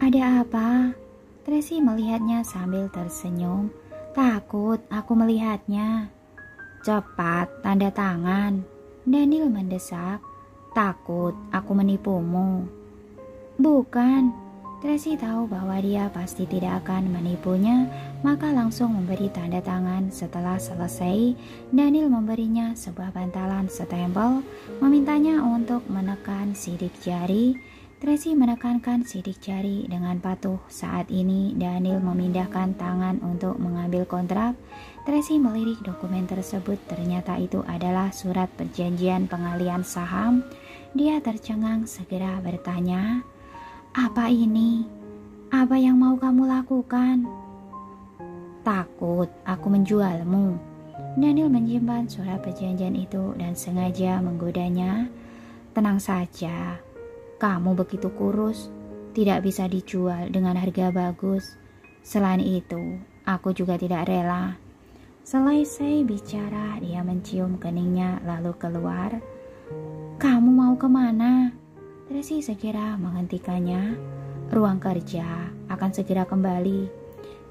Ada apa? Tracy melihatnya sambil tersenyum. Takut aku melihatnya. Cepat, tanda tangan. Daniel mendesak. Takut aku menipumu. Bukan. Tracy tahu bahwa dia pasti tidak akan menipunya, maka langsung memberi tanda tangan. Setelah selesai, Daniel memberinya sebuah bantalan stempel, memintanya untuk menekan sidik jari. Tracy menekankan sidik jari dengan patuh. Saat ini Daniel memindahkan tangan untuk mengambil kontrak. Tracy melirik dokumen tersebut, ternyata itu adalah surat perjanjian pengalihan saham. Dia tercengang, segera bertanya, "Apa ini? Apa yang mau kamu lakukan?" "Takut aku menjualmu." Daniel menyimpan surat perjanjian itu dan sengaja menggodanya. "Tenang saja. Kamu begitu kurus, tidak bisa dijual dengan harga bagus. Selain itu, aku juga tidak rela." Selesai bicara, dia mencium keningnya lalu keluar. "Kamu mau kemana?" Tracy segera menghentikannya. "Ruang kerja akan segera kembali."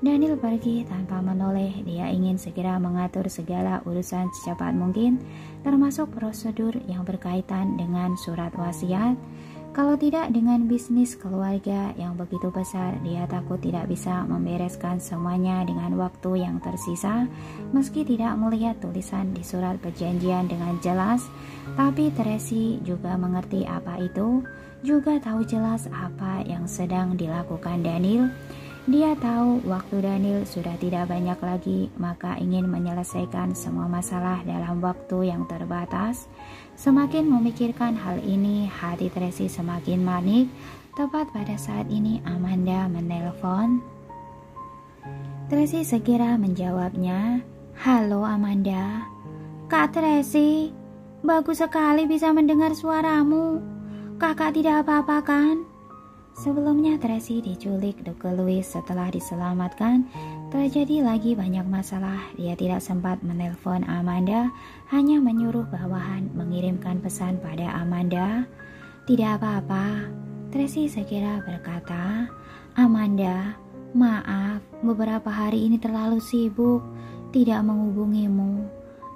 Daniel pergi tanpa menoleh. Dia ingin segera mengatur segala urusan secepat mungkin, termasuk prosedur yang berkaitan dengan surat wasiat. Kalau tidak dengan bisnis keluarga yang begitu besar, dia takut tidak bisa membereskan semuanya dengan waktu yang tersisa. Meski tidak melihat tulisan di surat perjanjian dengan jelas, tapi Tracy juga mengerti apa itu, juga tahu jelas apa yang sedang dilakukan Daniel. Dia tahu waktu Daniel sudah tidak banyak lagi, maka ingin menyelesaikan semua masalah dalam waktu yang terbatas. Semakin memikirkan hal ini, hati Tracy semakin manik. Tepat pada saat ini Amanda menelpon. Tracy segera menjawabnya. "Halo Amanda." "Kak Tracy, bagus sekali bisa mendengar suaramu. Kakak tidak apa-apa kan?" Sebelumnya Tracy diculik Duke Louis. Setelah diselamatkan, terjadi lagi banyak masalah. Dia tidak sempat menelpon Amanda, hanya menyuruh bawahan mengirimkan pesan pada Amanda. "Tidak apa-apa," Tracy segera berkata. "Amanda, maaf, beberapa hari ini terlalu sibuk, tidak menghubungimu.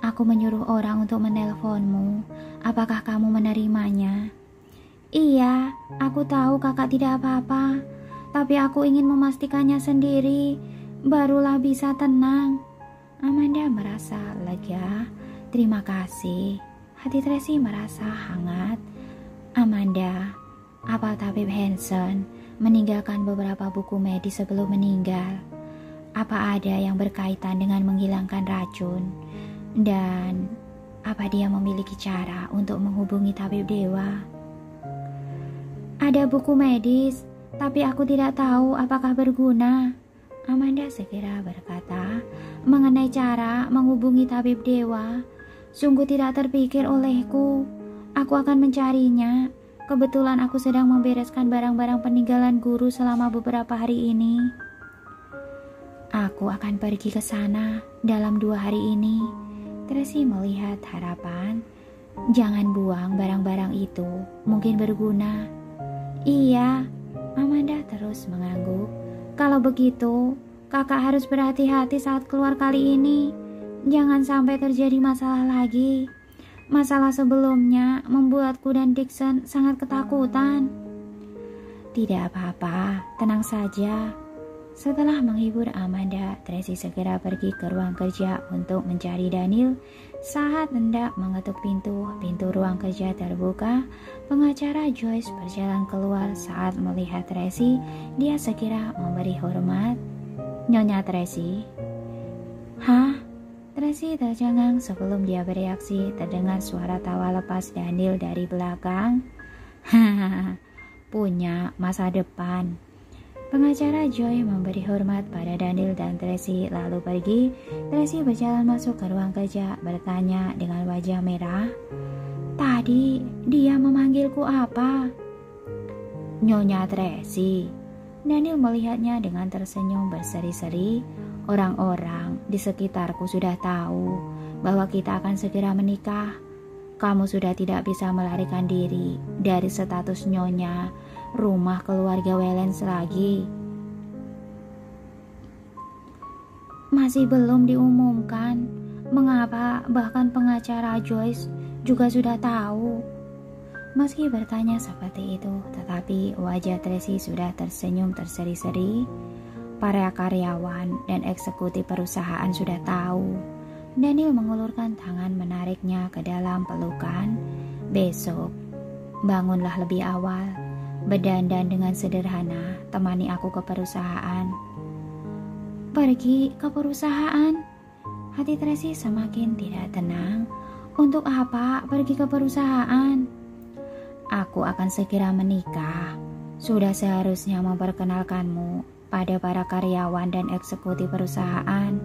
Aku menyuruh orang untuk menelponmu. Apakah kamu menerimanya?" "Iya, aku tahu kakak tidak apa-apa, tapi aku ingin memastikannya sendiri, barulah bisa tenang." Amanda merasa lega. "Terima kasih." Hati Tracy merasa hangat. "Amanda, apa tabib Hanson meninggalkan beberapa buku medis sebelum meninggal? Apa ada yang berkaitan dengan menghilangkan racun? Dan apa dia memiliki cara untuk menghubungi tabib dewa?" "Ada buku medis, tapi aku tidak tahu apakah berguna." Amanda segera berkata. "Mengenai cara menghubungi tabib dewa, sungguh tidak terpikir olehku. Aku akan mencarinya. Kebetulan aku sedang membereskan barang-barang peninggalan guru selama beberapa hari ini." "Aku akan pergi ke sana dalam 2 hari ini." Tracy melihat harapan. "Jangan buang barang-barang itu, mungkin berguna." "Iya," Amanda terus mengangguk. "Kalau begitu, kakak harus berhati-hati saat keluar kali ini. Jangan sampai terjadi masalah lagi. Masalah sebelumnya membuatku dan Dixon sangat ketakutan." "Tidak apa-apa, tenang saja." Setelah menghibur Amanda, Tracy segera pergi ke ruang kerja untuk mencari Daniel. Saat hendak mengetuk pintu ruang kerja terbuka. Pengacara Joyce berjalan keluar. Saat melihat Tracy, dia segera memberi hormat. "Nyonya Tracy." "Hah?" Tracy tercengang. Sebelum dia bereaksi, terdengar suara tawa lepas Daniel dari belakang. "Hahaha, punya masa depan." Pengacara Joy memberi hormat pada Daniel dan Tracy lalu pergi. Tracy berjalan masuk ke ruang kerja, bertanya dengan wajah merah. "Tadi dia memanggilku apa?" "Nyonya Tracy." Daniel melihatnya dengan tersenyum berseri-seri. "Orang-orang di sekitarku sudah tahu bahwa kita akan segera menikah. Kamu sudah tidak bisa melarikan diri dari status nyonya. rumah keluarga Wellens lagi. Masih belum diumumkan. Mengapa bahkan pengacara Joyce juga sudah tahu? Meski bertanya seperti itu, tetapi wajah Tracy sudah tersenyum terseri-seri. Para karyawan dan eksekutif perusahaan sudah tahu. Daniel mengulurkan tangan menariknya ke dalam pelukan. Besok, bangunlah lebih awal. Berdandan dengan sederhana, temani aku ke perusahaan. Pergi ke perusahaan? Hati Tracy semakin tidak tenang. Untuk apa pergi ke perusahaan? Aku akan segera menikah. Sudah seharusnya memperkenalkanmu pada para karyawan dan eksekutif perusahaan.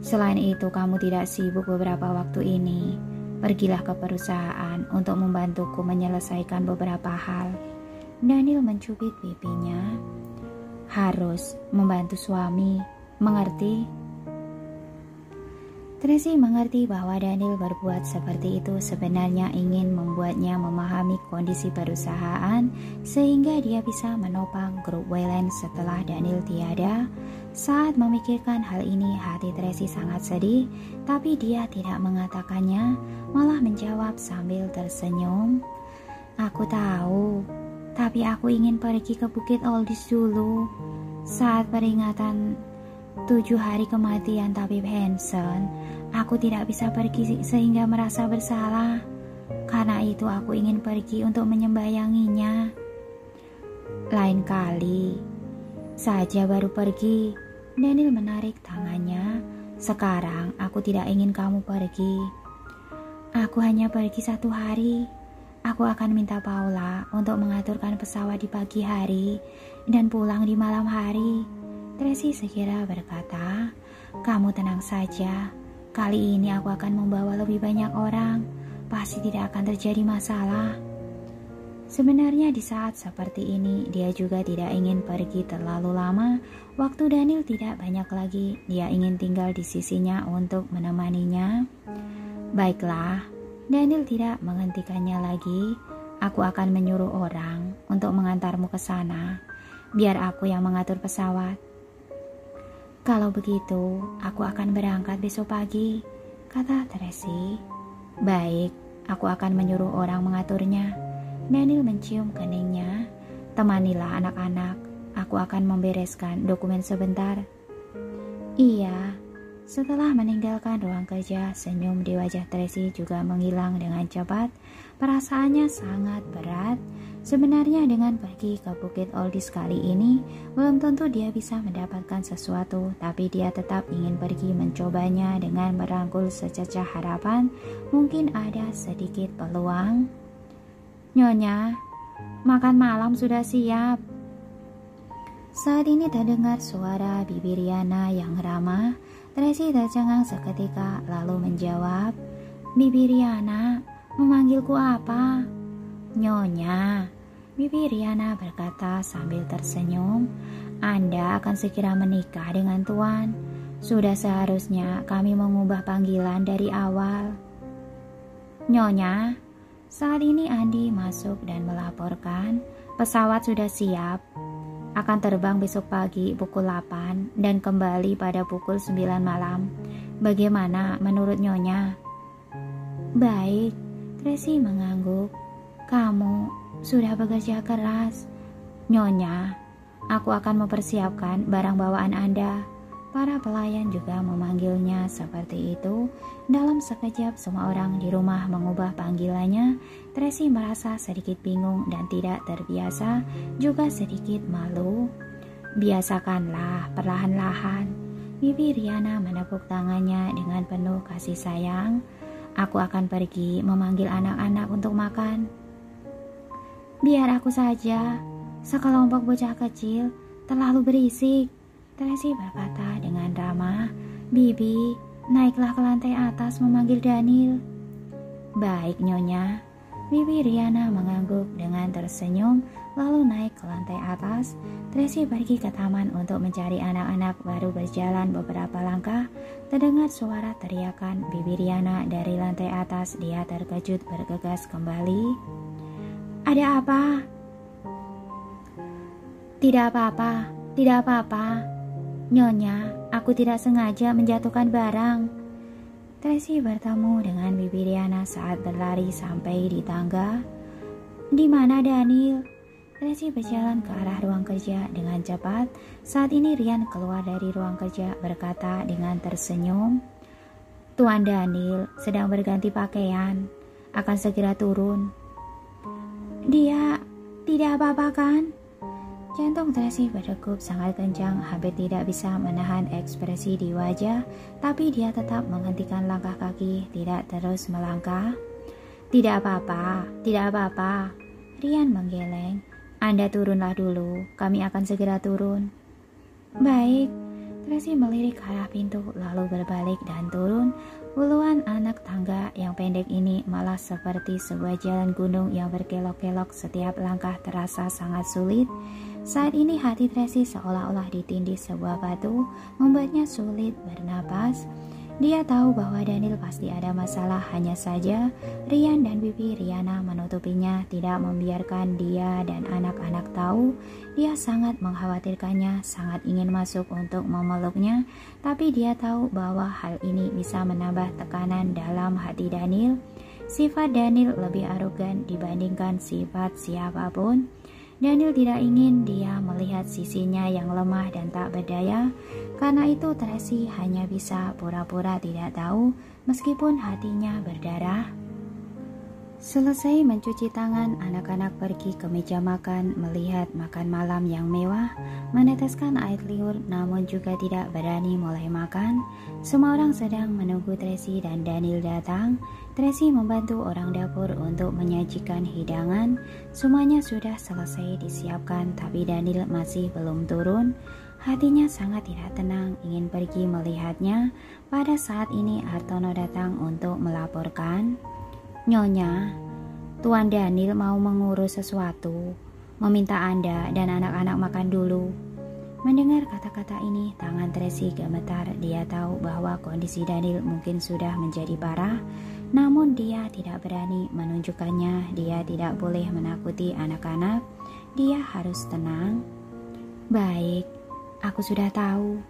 Selain itu, kamu tidak sibuk beberapa waktu ini. Pergilah ke perusahaan untuk membantuku menyelesaikan beberapa hal. Daniel mencubit pipinya. Harus membantu suami, mengerti? Tracy mengerti bahwa Daniel berbuat seperti itu sebenarnya ingin membuatnya memahami kondisi perusahaan sehingga dia bisa menopang grup Wellens setelah Daniel tiada. Saat memikirkan hal ini, hati Tracy sangat sedih, tapi dia tidak mengatakannya, malah menjawab sambil tersenyum. Aku tahu, tapi aku ingin pergi ke Bukit Oldies dulu. Saat peringatan 7 hari kematian Tabib Hanson, aku tidak bisa pergi sehingga merasa bersalah. Karena itu aku ingin pergi untuk menyembayanginya. Lain kali saja baru pergi. Daniel menarik tangannya. Sekarang aku tidak ingin kamu pergi. Aku hanya pergi 1 hari. Aku akan minta Paula untuk mengaturkan pesawat di pagi hari dan pulang di malam hari. Tracy segera berkata, kamu tenang saja. Kali ini aku akan membawa lebih banyak orang. Pasti tidak akan terjadi masalah. Sebenarnya di saat seperti ini, dia juga tidak ingin pergi terlalu lama. Waktu Daniel tidak banyak lagi. Dia ingin tinggal di sisinya untuk menemaninya. Baiklah, Daniel tidak menghentikannya lagi. Aku akan menyuruh orang untuk mengantarmu ke sana. Biar aku yang mengatur pesawat. Kalau begitu, aku akan berangkat besok pagi, kata Tracy. Baik, aku akan menyuruh orang mengaturnya. Daniel mencium keningnya. Temanilah anak-anak, aku akan membereskan dokumen sebentar. Iya. Setelah meninggalkan ruang kerja, senyum di wajah Tracy juga menghilang dengan cepat. Perasaannya sangat berat. Sebenarnya dengan pergi ke Bukit Oldies kali ini, belum tentu dia bisa mendapatkan sesuatu, tapi dia tetap ingin pergi mencobanya dengan merangkul sececah harapan. Mungkin ada sedikit peluang. Nyonya, makan malam sudah siap. Saat ini terdengar suara Bibi Riana yang ramah. Tracy tercengang seketika lalu menjawab, Bibi Riana, memanggilku apa? Nyonya, Bibi Riana berkata sambil tersenyum, Anda akan segera menikah dengan Tuan. Sudah seharusnya kami mengubah panggilan dari awal. Nyonya, saat ini Andi masuk dan melaporkan, pesawat sudah siap. Akan terbang besok pagi pukul 8 dan kembali pada pukul 9 malam. Bagaimana menurut Nyonya? Baik, Tracy mengangguk. Kamu sudah bekerja keras. Nyonya, aku akan mempersiapkan barang bawaan Anda. Para pelayan juga memanggilnya seperti itu. Dalam sekejap semua orang di rumah mengubah panggilannya. Tracy merasa sedikit bingung dan tidak terbiasa, juga sedikit malu. Biasakanlah perlahan-lahan. Bibi Riana menepuk tangannya dengan penuh kasih sayang. Aku akan pergi memanggil anak-anak untuk makan. Biar aku saja, sekelompok bocah kecil terlalu berisik. Tracy berkata dengan ramah. Bibi, naiklah ke lantai atas memanggil Daniel. Baik, Nyonya. Bibi Riana mengangguk dengan tersenyum, lalu naik ke lantai atas. Tracy pergi ke taman untuk mencari anak-anak. Baru berjalan beberapa langkah, terdengar suara teriakan Bibi Riana dari lantai atas. Dia terkejut bergegas kembali. Ada apa? Tidak apa-apa, tidak apa-apa. Nyonya, aku tidak sengaja menjatuhkan barang. Tracy bertemu dengan Bibi Riana saat berlari sampai di tangga. Di mana Daniel? Tracy berjalan ke arah ruang kerja dengan cepat. Saat ini Rian keluar dari ruang kerja berkata dengan tersenyum, Tuan Daniel sedang berganti pakaian, akan segera turun. Dia tidak apa-apa kan? Jantung Tracy berdegup sangat kencang, hampir tidak bisa menahan ekspresi di wajah, tapi dia tetap menghentikan langkah kaki, tidak terus melangkah. Tidak apa-apa, tidak apa-apa. Rian menggeleng. Anda turunlah dulu, kami akan segera turun. Baik. Tracy melirik ke arah pintu, lalu berbalik dan turun. Uluan anak tangga yang pendek ini malah seperti sebuah jalan gunung yang berkelok-kelok, setiap langkah terasa sangat sulit. Saat ini hati Tracy seolah-olah ditindih sebuah batu, membuatnya sulit bernapas. Dia tahu bahwa Daniel pasti ada masalah, hanya saja Rian dan Bibi Riana menutupinya, tidak membiarkan dia dan anak-anak tahu. Dia sangat mengkhawatirkannya, sangat ingin masuk untuk memeluknya, tapi dia tahu bahwa hal ini bisa menambah tekanan dalam hati Daniel. Sifat Daniel lebih arogan dibandingkan sifat siapapun. Daniel tidak ingin dia melihat sisinya yang lemah dan tak berdaya. Karena itu Tracy hanya bisa pura-pura tidak tahu meskipun hatinya berdarah. Selesai mencuci tangan, anak-anak pergi ke meja makan melihat makan malam yang mewah, meneteskan air liur namun juga tidak berani mulai makan. Semua orang sedang menunggu Tracy dan Daniel datang. Tracy membantu orang dapur untuk menyajikan hidangan. Semuanya sudah selesai disiapkan, tapi Daniel masih belum turun. Hatinya sangat tidak tenang, ingin pergi melihatnya. Pada saat ini Hartono datang untuk melaporkan, Nyonya, Tuan Daniel mau mengurus sesuatu, meminta Anda dan anak-anak makan dulu. Mendengar kata-kata ini, tangan Tracy gemetar. Dia tahu bahwa kondisi Daniel mungkin sudah menjadi parah, namun dia tidak berani menunjukkannya. Dia tidak boleh menakuti anak-anak. Dia harus tenang. Baik, aku sudah tahu.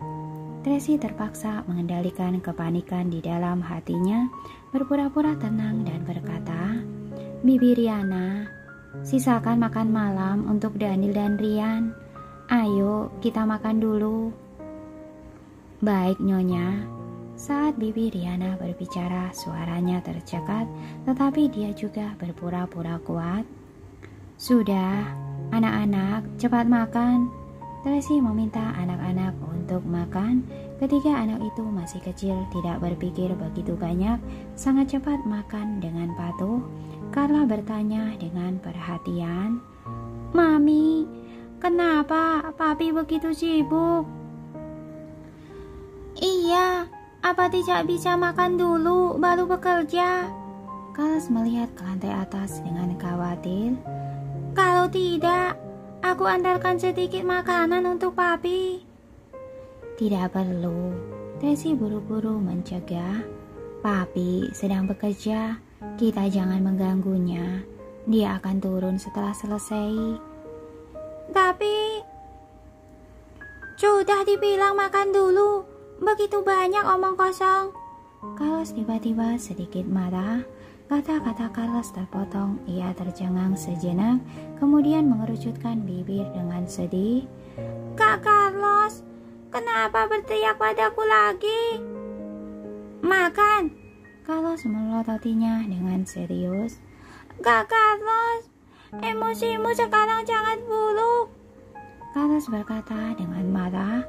Tracy terpaksa mengendalikan kepanikan di dalam hatinya, berpura-pura tenang dan berkata, Bibi Riana, sisakan makan malam untuk Daniel dan Rian. Ayo, kita makan dulu. Baik, Nyonya. Saat Bibi Riana berbicara, suaranya tercekat, tetapi dia juga berpura-pura kuat. Sudah, anak-anak, cepat makan. Tracy meminta anak-anak untuk makan. Ketiga anak itu masih kecil, tidak berpikir begitu banyak, sangat cepat makan dengan patuh. Carla bertanya dengan perhatian, Mami, kenapa Papi begitu sibuk? Iya, apa tidak bisa makan dulu baru bekerja? Carlos melihat ke lantai atas dengan khawatir. Kalau tidak, aku antarkan sedikit makanan untuk Papi. Tidak perlu. Tracy buru-buru mencegah. Papi sedang bekerja, kita jangan mengganggunya. Dia akan turun setelah selesai. Tapi sudah dibilang makan dulu, begitu banyak omong kosong. Carlos tiba-tiba sedikit marah. Kata-kata Carlos terpotong. Ia tercengang sejenak, kemudian mengerucutkan bibir dengan sedih. Kak Carlos, kenapa berteriak padaku lagi? Makan. Carlos melototinya dengan serius. Kak Carlos, emosimu sekarang sangat buruk. Carlos berkata dengan marah.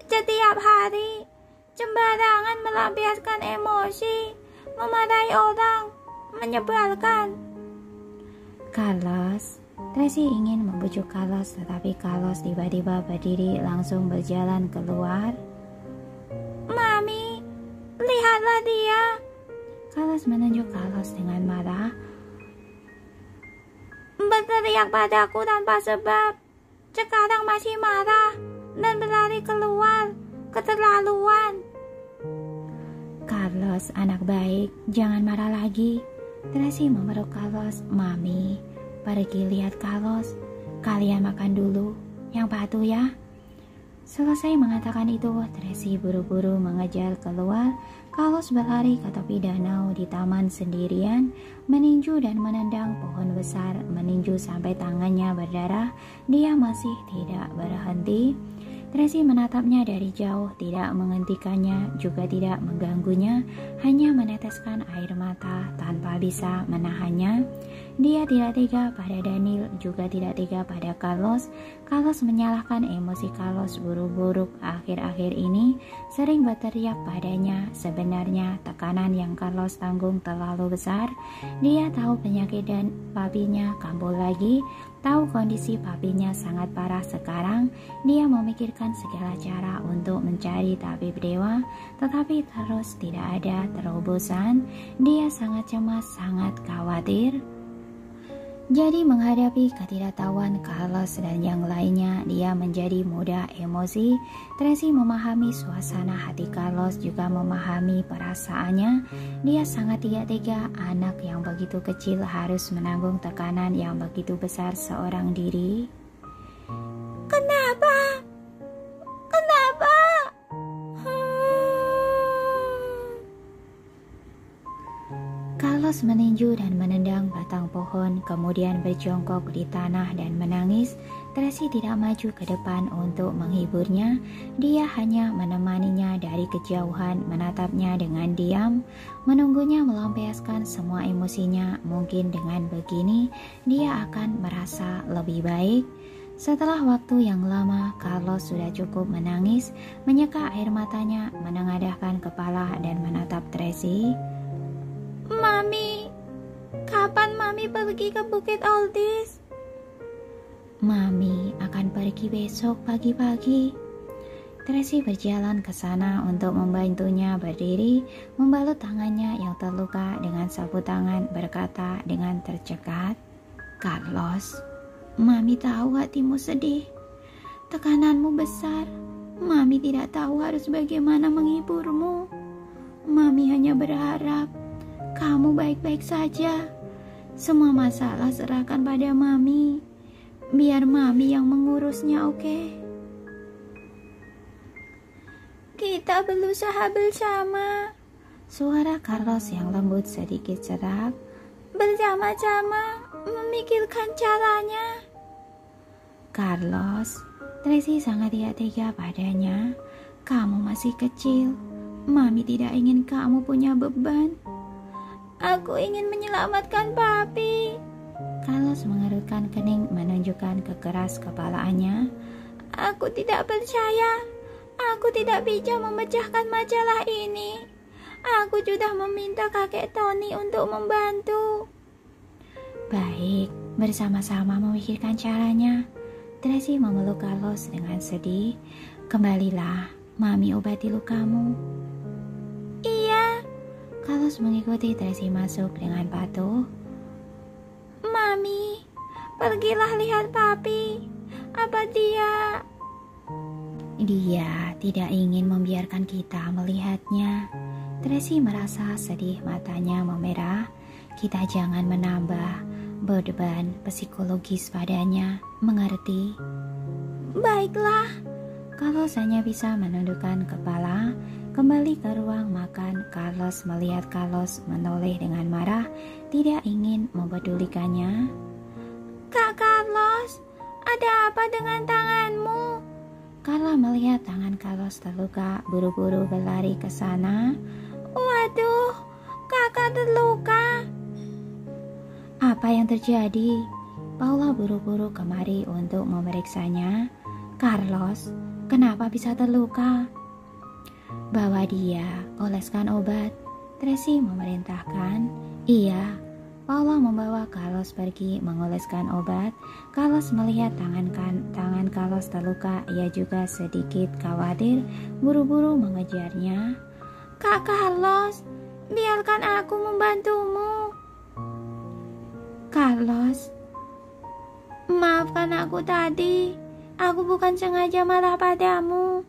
Setiap hari, sembarangan melampiaskan emosi, memarahi orang, menyebalkan. Carlos, Tracy ingin membujuk Carlos, tetapi Carlos tiba-tiba berdiri langsung berjalan keluar. Mami, lihatlah dia. Carlos menunjuk Carlos dengan marah. Berteriak padaku tanpa sebab. Sekarang masih marah dan berlari keluar. Keterlaluan. Carlos, anak baik, jangan marah lagi. Tracy memeluk Carlos. Mami, pergi lihat Carlos. Kalian makan dulu. yang patuh ya. Selesai mengatakan itu, Tracy buru-buru mengejar keluar. Carlos berlari ke tepi danau di taman sendirian, meninju dan menendang pohon besar, meninju sampai tangannya berdarah. Dia masih tidak berhenti. Tracy menatapnya dari jauh, tidak menghentikannya, juga tidak mengganggunya, hanya meneteskan air mata tanpa bisa menahannya. Dia tidak tega pada Daniel, juga tidak tega pada Carlos. Carlos menyalahkan emosi Carlos buruk-buruk akhir-akhir ini, sering berteriak padanya. Sebenarnya tekanan yang Carlos tanggung terlalu besar. Dia tahu penyakit dan papinya kambuh lagi, tahu kondisi papinya sangat parah sekarang. Dia memikirkan segala cara untuk mencari tabib dewa, tetapi terus tidak ada terobosan. Dia sangat cemas, sangat khawatir. Jadi menghadapi ketidaktahuan Carlos dan yang lainnya, dia menjadi mudah emosi. Tracy memahami suasana hati Carlos, juga memahami perasaannya. Dia sangat tidak tega anak yang begitu kecil harus menanggung tekanan yang begitu besar seorang diri. Kenapa? Kenapa? Carlos meninju dan menendang batang pohon, kemudian berjongkok di tanah dan menangis. Tracy tidak maju ke depan untuk menghiburnya. Dia hanya menemaninya dari kejauhan, menatapnya dengan diam, menunggunya melampiaskan semua emosinya. Mungkin dengan begini, dia akan merasa lebih baik. Setelah waktu yang lama, Carlos sudah cukup menangis, menyeka air matanya, menengadahkan kepala dan menatap Tracy. Mami, kapan Mami pergi ke Bukit Aldis? Mami akan pergi besok pagi-pagi. Tracy berjalan ke sana untuk membantunya berdiri, membalut tangannya yang terluka dengan sapu tangan, berkata dengan tercekat, Carlos, Mami tahu hatimu sedih, tekananmu besar. Mami tidak tahu harus bagaimana menghiburmu. Mami hanya berharap kamu baik-baik saja. Semua masalah serahkan pada Mami. Biar Mami yang mengurusnya, oke? Kita berusaha bersama. Suara Carlos yang lembut sedikit serak. Bersama-sama memikirkan caranya. Carlos, Tracy sangat tidak tega padanya. Kamu masih kecil. Mami tidak ingin kamu punya beban. Aku ingin menyelamatkan papi. Carlos mengerutkan kening, menunjukkan kekeras kepalaannya. Aku tidak percaya. Aku tidak bisa memecahkan masalah ini. Aku sudah meminta kakek Tony untuk membantu. Baik, bersama-sama memikirkan caranya. Tracy memeluk Carlos dengan sedih. Kembalilah, Mami obati lukamu. Iya. Carlos mengikuti Tracy masuk dengan patuh. Mami, pergilah lihat papi. Apa dia? Dia tidak ingin membiarkan kita melihatnya. Tracy merasa sedih, matanya memerah. Kita jangan menambah beban psikologis padanya, mengerti? Baiklah. Carlos hanya bisa menundukkan kepala. Kembali ke ruang makan, Carlos melihat Carlos menoleh dengan marah, tidak ingin mempedulikannya. Kak Carlos, ada apa dengan tanganmu? Carla melihat tangan Carlos terluka, buru-buru berlari ke sana. Waduh, kakak terluka. Apa yang terjadi? Paula buru-buru kemari untuk memeriksanya. Carlos, kenapa bisa terluka? Bawa dia, oleskan obat. Tracy memerintahkan. Iya, Paula membawa Carlos pergi mengoleskan obat. Carlos melihat tangan Carlos terluka. Ia juga sedikit khawatir, buru-buru mengejarnya. Kak Carlos, biarkan aku membantumu. Carlos, maafkan aku tadi. Aku bukan sengaja marah padamu.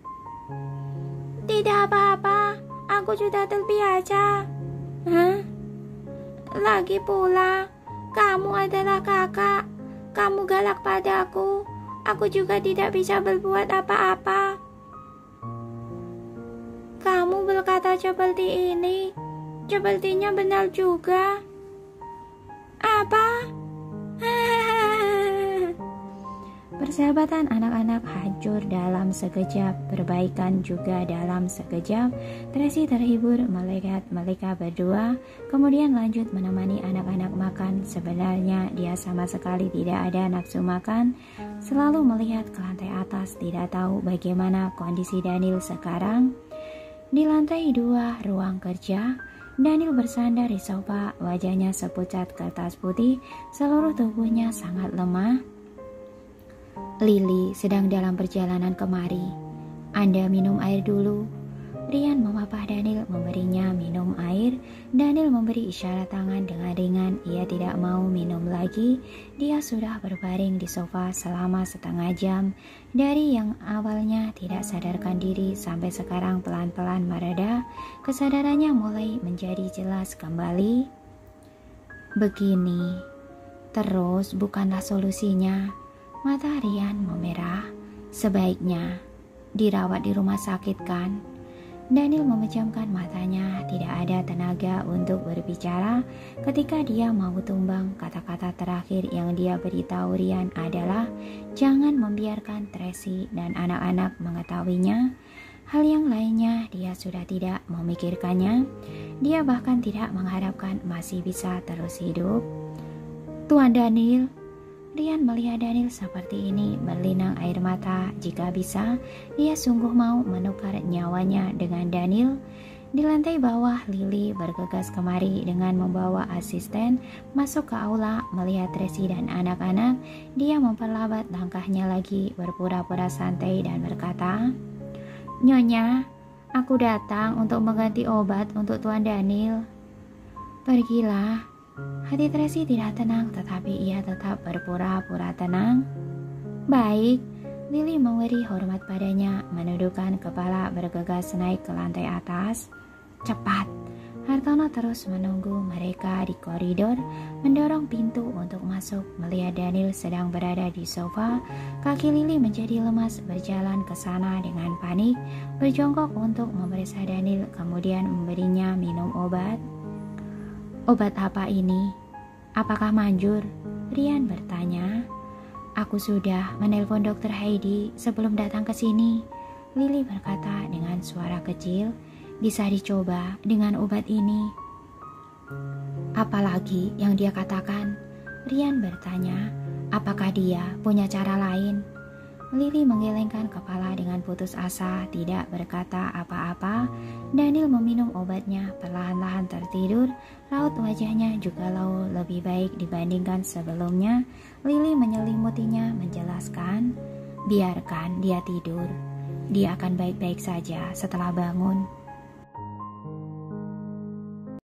Tidak apa-apa, aku sudah terbiasa. Hah? Lagi pula, kamu adalah kakak. Kamu galak padaku. Aku juga tidak bisa berbuat apa-apa. Kamu berkata seperti ini, sepertinya benar juga. Apa? Persahabatan anak-anak hancur dalam sekejap, perbaikan juga dalam sekejap. Tracy terhibur melihat mereka berdua, kemudian lanjut menemani anak-anak makan. Sebenarnya dia sama sekali tidak ada nafsu makan, selalu melihat ke lantai atas, tidak tahu bagaimana kondisi Daniel sekarang. Di lantai 2 ruang kerja, Daniel bersandar di sofa, wajahnya sepucat kertas putih, seluruh tubuhnya sangat lemah. Lily sedang dalam perjalanan kemari. Anda minum air dulu. Ryan memapah Daniel, memberinya minum air. Daniel memberi isyarat tangan dengan ringan. Ia tidak mau minum lagi. Dia sudah berbaring di sofa selama setengah jam. Dari yang awalnya tidak sadarkan diri sampai sekarang pelan-pelan mereda, kesadarannya mulai menjadi jelas kembali. Begini terus bukanlah solusinya. Mata Ryan memerah. Sebaiknya dirawat di rumah sakit, kan? Daniel memejamkan matanya, tidak ada tenaga untuk berbicara. Ketika dia mau tumbang, kata-kata terakhir yang dia beritahu Ryan adalah jangan membiarkan Tracy dan anak-anak mengetahuinya. Hal yang lainnya dia sudah tidak memikirkannya. Dia bahkan tidak mengharapkan masih bisa terus hidup. Tuan Daniel. Ryan melihat Daniel seperti ini, berlinang air mata. Jika bisa, dia sungguh mau menukar nyawanya dengan Daniel. Di lantai bawah, Lily bergegas kemari dengan membawa asisten masuk ke aula. Melihat Tracy dan anak-anak, dia memperlambat langkahnya lagi, berpura-pura santai dan berkata, "Nyonya, aku datang untuk mengganti obat untuk Tuan Daniel." "Pergilah." Hati Tracy tidak tenang, tetapi ia tetap berpura-pura tenang. "Baik." Lily memberi hormat padanya, menundukkan kepala, bergegas naik ke lantai atas. "Cepat." Hartono terus menunggu mereka di koridor, mendorong pintu untuk masuk. Melihat Daniel sedang berada di sofa, kaki Lily menjadi lemas, berjalan ke sana dengan panik, berjongkok untuk memeriksa Daniel, kemudian memberinya minum obat. "Obat apa ini? Apakah manjur?" Ryan bertanya. "Aku sudah menelpon Dr. Heidi sebelum datang ke sini," Lily berkata dengan suara kecil. "Bisa dicoba dengan obat ini." "Apalagi yang dia katakan?" Ryan bertanya. "Apakah dia punya cara lain?" Lily menggelengkan kepala dengan putus asa, tidak berkata apa-apa. Daniel meminum obatnya, perlahan-lahan tertidur. Raut wajahnya juga lebih baik dibandingkan sebelumnya. Lily menyelimutinya, menjelaskan, "Biarkan dia tidur. Dia akan baik-baik saja setelah bangun."